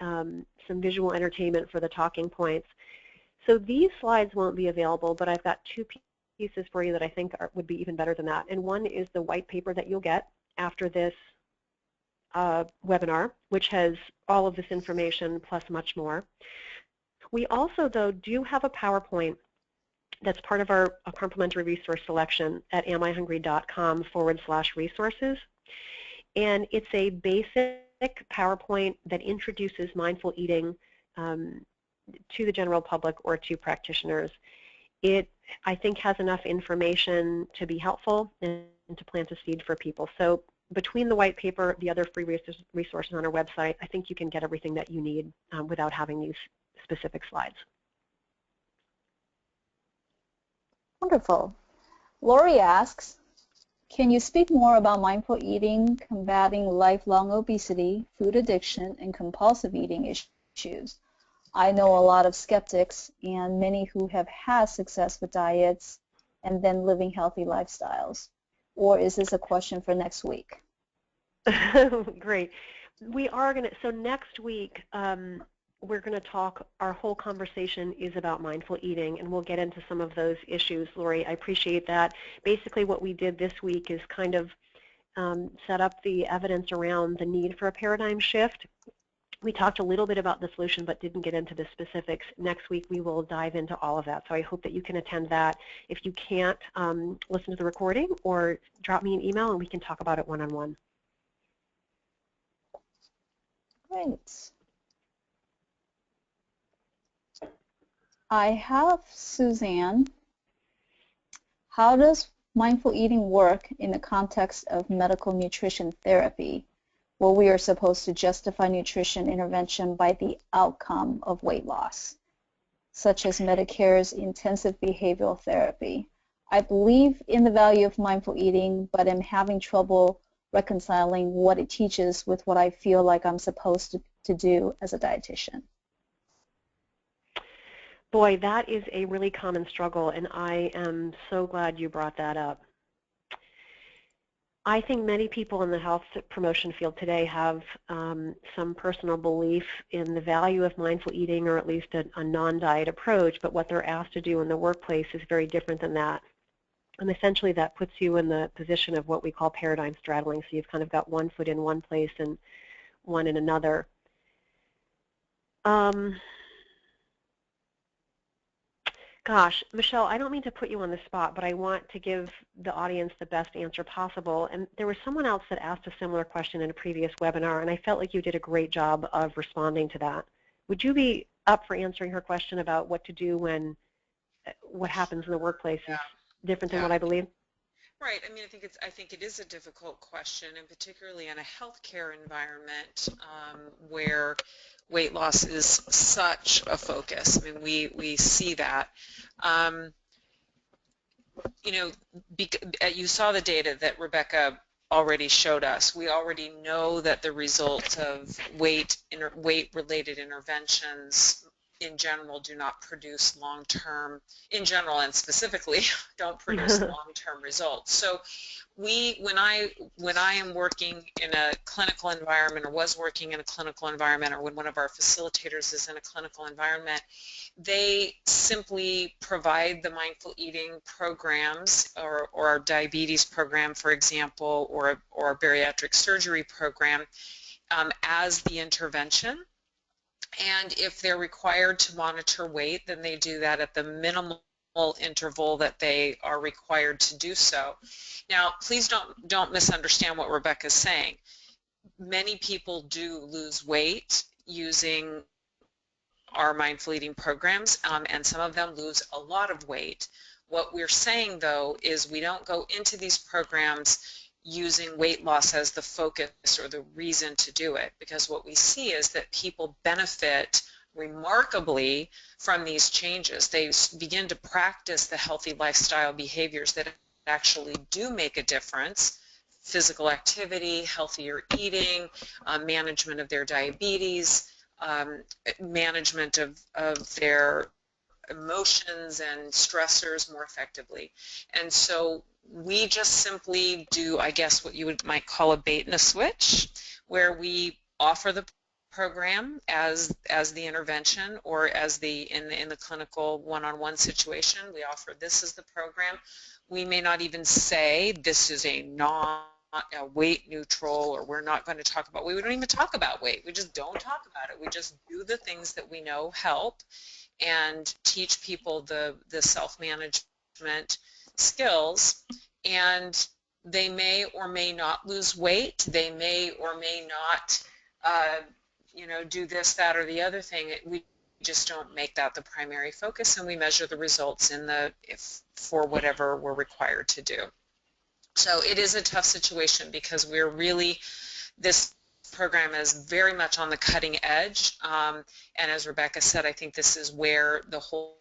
some visual entertainment for the talking points. So these slides won't be available, but I've got two pieces for you that I think would be even better than that. And one is the white paper that you'll get after this webinar, which has all of this information plus much more. We also, though, do have a PowerPoint that's part of our complimentary resource selection at amihungry.com/resources. And it's a basic PowerPoint that introduces mindful eating to the general public or to practitioners. It, I think, has enough information to be helpful and to plant a seed for people. So between the white paper, the other free resources on our website, I think you can get everything that you need without having these specific slides.
Wonderful. Lori asks, can you speak more about mindful eating, combating lifelong obesity, food addiction, and compulsive eating issues? I know a lot of skeptics and many who have had success with diets and then living healthy lifestyles. Or is this a question for next week?
Great. We are going to, so next week, we're going to talk, our whole conversation is about mindful eating, and we'll get into some of those issues, Lori. I appreciate that. Basically what we did this week is kind of set up the evidence around the need for a paradigm shift. We talked a little bit about the solution but didn't get into the specifics. Next week we will dive into all of that, so I hope that you can attend that. If you can't, listen to the recording or drop me an email and we can talk about it one-on-one.
Great. I have Suzanne. How does mindful eating work in the context of medical nutrition therapy, where we are supposed to justify nutrition intervention by the outcome of weight loss, such as Medicare's intensive behavioral therapy? I believe in the value of mindful eating, but am having trouble reconciling what it teaches with what I feel like I'm supposed to do as a dietitian.
Boy, that is a really common struggle, and I am so glad you brought that up. I think many people in the health promotion field today have some personal belief in the value of mindful eating, or at least a non-diet approach, but what they're asked to do in the workplace is very different than that. And essentially that puts you in the position of what we call paradigm straddling, so you've kind of got one foot in one place and one in another. Gosh, Michelle, I don't mean to put you on the spot, but I want to give the audience the best answer possible. And there was someone else that asked a similar question in a previous webinar, and I felt like you did a great job of responding to that. Would you be up for answering her question about what to do when what happens in the workplace is different than what I believe?
Right. I mean, I think it is a difficult question, and particularly in a healthcare environment where weight loss is such a focus. I mean, we see that. You know, you saw the data that Rebecca already showed us. We already know that the results of weight-related interventions in general do not produce long-term, in general and specifically, don't produce long-term results. So when I am working in a clinical environment, or was working in a clinical environment, or when one of our facilitators is in a clinical environment, they simply provide the mindful eating programs, or our diabetes program, for example, or a bariatric surgery program as the intervention. And if they're required to monitor weight, then they do that at the minimal interval that they are required to do so. Now, please don't misunderstand what Rebecca's saying. Many people do lose weight using our mindful eating programs, and some of them lose a lot of weight. What we're saying, though, is we don't go into these programs using weight loss as the focus or the reason to do it, because what we see is that people benefit remarkably from these changes. They begin to practice the healthy lifestyle behaviors that actually do make a difference: physical activity, healthier eating, management of their diabetes, management of their emotions and stressors more effectively. And so we just simply do, I guess, what you might call a bait and a switch, where we offer the program as the intervention, or as in the clinical one-on-one situation, we offer this as the program. We may not even say this is a weight neutral, or we're not going to talk about weight. We don't even talk about weight. We just don't talk about it. We just do the things that we know help, and teach people the self-management skills. And they may or may not lose weight. They may or may not do this, that, or the other thing. We just don't make that the primary focus, and we measure the results for whatever we're required to do. So it is a tough situation, because this program is very much on the cutting edge, and as Rebecca said, I think this is where the whole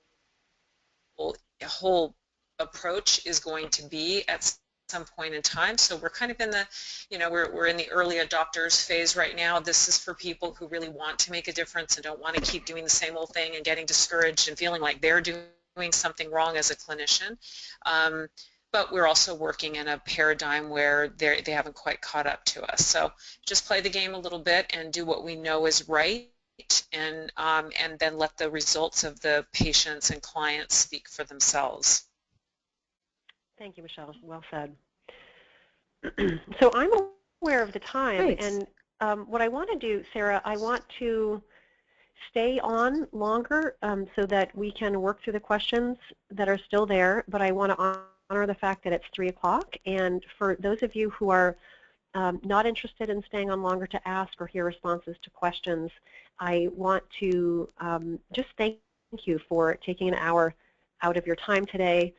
approach is going to be at some point in time. So we're kind of in the, we're in the early adopters phase right now. This is for people who really want to make a difference and don't want to keep doing the same old thing and getting discouraged and feeling like they're doing something wrong as a clinician. But we're also working in a paradigm where they haven't quite caught up to us. So just play the game a little bit and do what we know is right, and then let the results of the patients and clients speak for themselves.
Thank you, Michelle. Well said. So I'm aware of the time.
Great.
And what I want to do, Sarah, I want to stay on longer so that we can work through the questions that are still there, but I want to honor the fact that it's 3 o'clock. And for those of you who are not interested in staying on longer to ask or hear responses to questions, I want to just thank you for taking an hour out of your time today.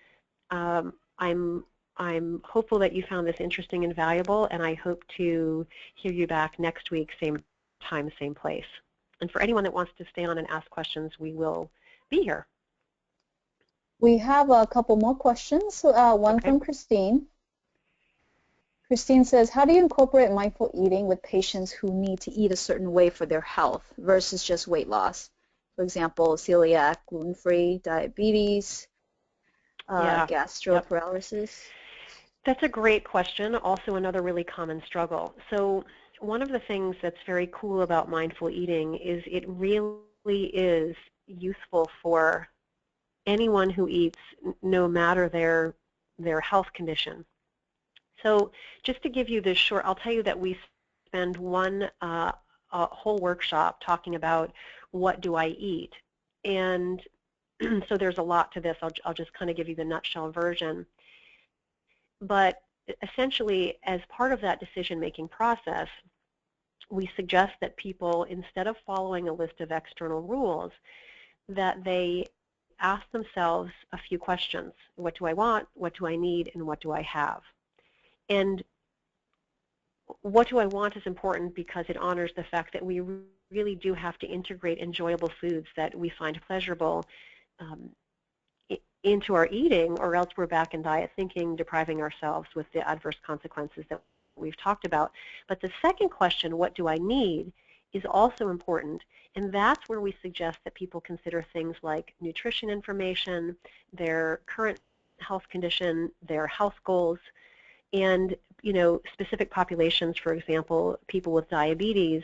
I'm hopeful that you found this interesting and valuable, and I hope to hear you back next week, same time, same place. And for anyone that wants to stay on and ask questions, we will be here.
We have a couple more questions. One from Christine. Christine says, how do you incorporate mindful eating with patients who need to eat a certain way for their health versus just weight loss? For example, celiac, gluten-free, diabetes,
Yeah. Yep.
gastroparesis?
That's a great question. Also another really common struggle. So one of the things that's very cool about mindful eating is it really is useful for anyone who eats, no matter their health condition. So just to give you this short, I'll tell you that we spend a whole workshop talking about what do I eat. And so there's a lot to this. I'll just kind of give you the nutshell version. But essentially, as part of that decision-making process, we suggest that people, instead of following a list of external rules, that they ask themselves a few questions. What do I want? What do I need? And what do I have? And what do I want is important because it honors the fact that we really do have to integrate enjoyable foods that we find pleasurable into our eating, or else we're back in diet thinking, depriving ourselves with the adverse consequences that we've talked about. But the second question, what do I need, is also important, and that's where we suggest that people consider things like nutrition information, their current health condition, their health goals, and specific populations, for example, people with diabetes.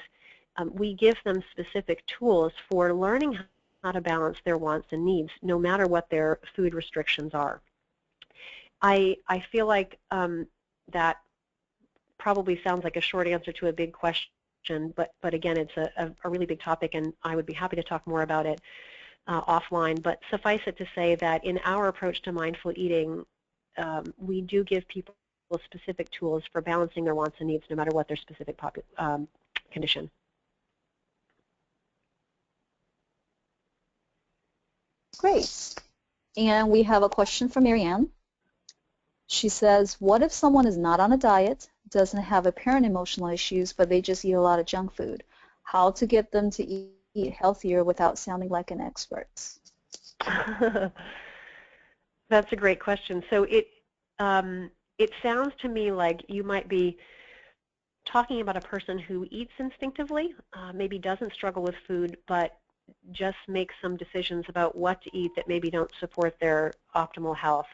We give them specific tools for learning how to balance their wants and needs, no matter what their food restrictions are. I feel like that probably sounds like a short answer to a big question, but again, it's a really big topic, and I would be happy to talk more about it offline. But suffice it to say that in our approach to mindful eating, we do give people specific tools for balancing their wants and needs, no matter what their specific condition.
Great. And we have a question from Marianne. She says, what if someone is not on a diet, doesn't have apparent emotional issues, but they just eat a lot of junk food? How to get them to eat healthier without sounding like an expert?
That's a great question. So it sounds to me like you might be talking about a person who eats instinctively, maybe doesn't struggle with food, but just makes some decisions about what to eat that maybe don't support their optimal health.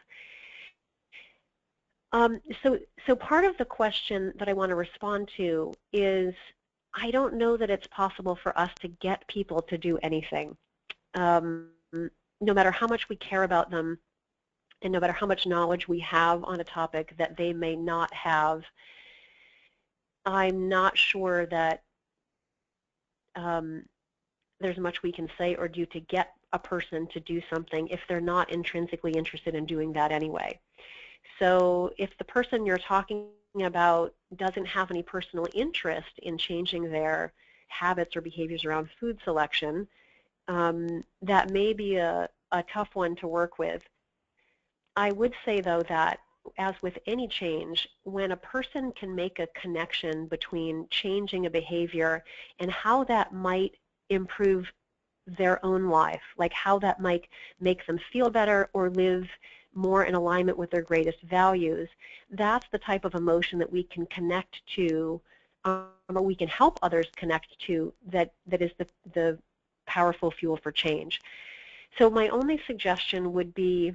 So part of the question that I want to respond to is, I don't know that it's possible for us to get people to do anything. No matter how much we care about them, and no matter how much knowledge we have on a topic that they may not have, I'm not sure that there's much we can say or do to get a person to do something if they're not intrinsically interested in doing that anyway. So if the person you're talking about doesn't have any personal interest in changing their habits or behaviors around food selection, that may be a tough one to work with. I would say, though, that as with any change, when a person can make a connection between changing a behavior and how that might improve their own life, like how that might make them feel better or live more in alignment with their greatest values, that's the type of emotion that we can connect to, or we can help others connect to, that is the powerful fuel for change. So my only suggestion would be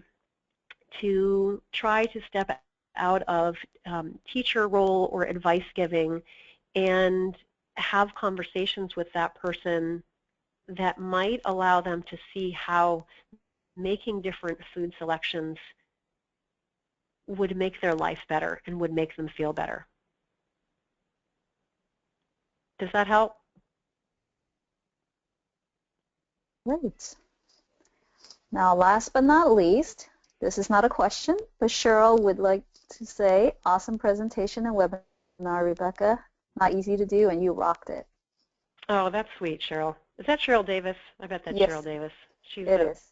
to try to step out of teacher role or advice giving and have conversations with that person that might allow them to see how making different food selections would make their life better and would make them feel better. Does that help?
Great. Now, last but not least, this is not a question, but Cheryl would like to say, awesome presentation and webinar, Rebecca. Not easy to do, and you rocked it.
Oh, that's sweet, Cheryl. Is that Cheryl Davis? I bet that's
Yes,
Cheryl Davis.
It is.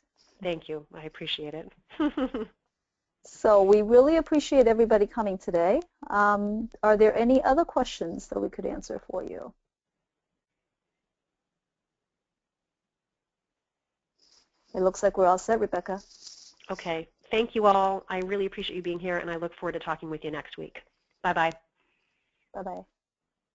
Thank you. I appreciate it.
So we really appreciate everybody coming today. Are there any other questions that we could answer for you? It looks like we're all set, Rebecca.
Okay. Thank you all. I really appreciate you being here, and I look forward to talking with you next week. Bye-bye.
Bye-bye.